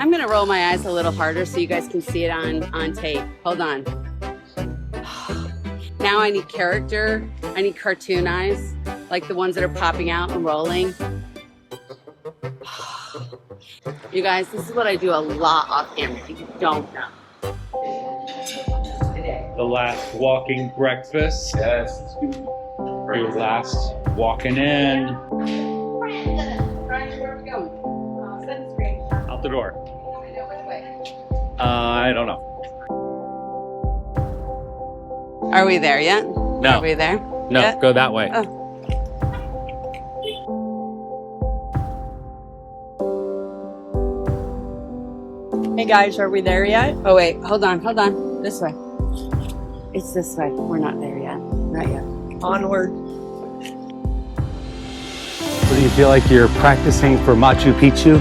I'm gonna roll my eyes a little harder so you guys can see it on tape. Hold on. Now I need character. I need cartoon eyes, like the ones that are popping out and rolling. You guys, this is what I do a lot off camera. You don't know. The last walking breakfast. Yes. Your last walking in. Brian, where are we going? Sunscreen. Out the door. Which way? I don't know. Are we there yet? No. Are we there? No, yet? go that way. Oh. Hey guys, are we there yet? Oh wait, hold on. This way. It's this way. We're not there yet. Not yet. Onward. So do you feel like you're practicing for Machu Picchu?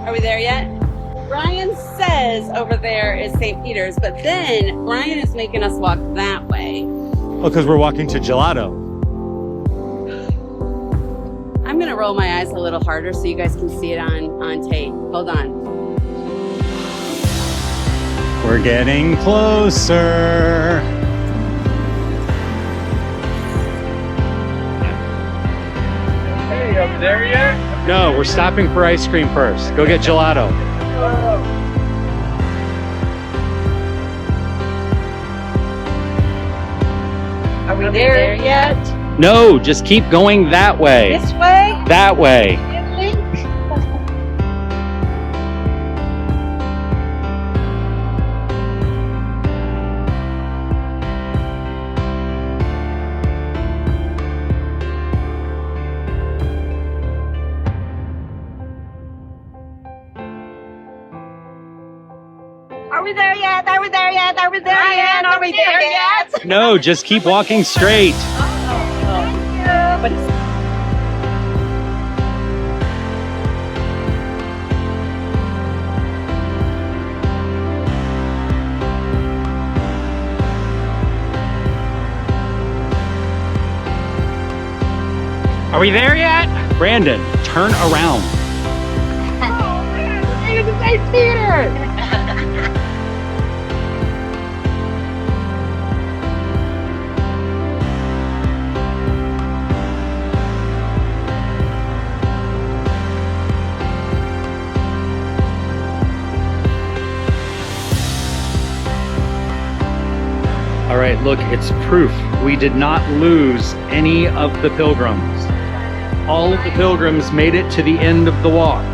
Are we there yet? Brian says over there is St. Peter's, but then Brian is making us walk that way. Well, because we're walking to gelato. I'm gonna roll my eyes a little harder so you guys can see it on tape. Hold on. We're getting closer. Hey, up there yet? No, we're stopping for ice cream first. Go get gelato. Are we there yet? No, just keep going that way. This way? That way. Are we there yet? Are we there yet? Are we there yet? Are we there yet? No, just keep walking straight. But it's Are we there yet? Brandon, turn around. St. Peter! All right, look, it's proof. We did not lose any of the pilgrims. All of the pilgrims made it to the end of the walk.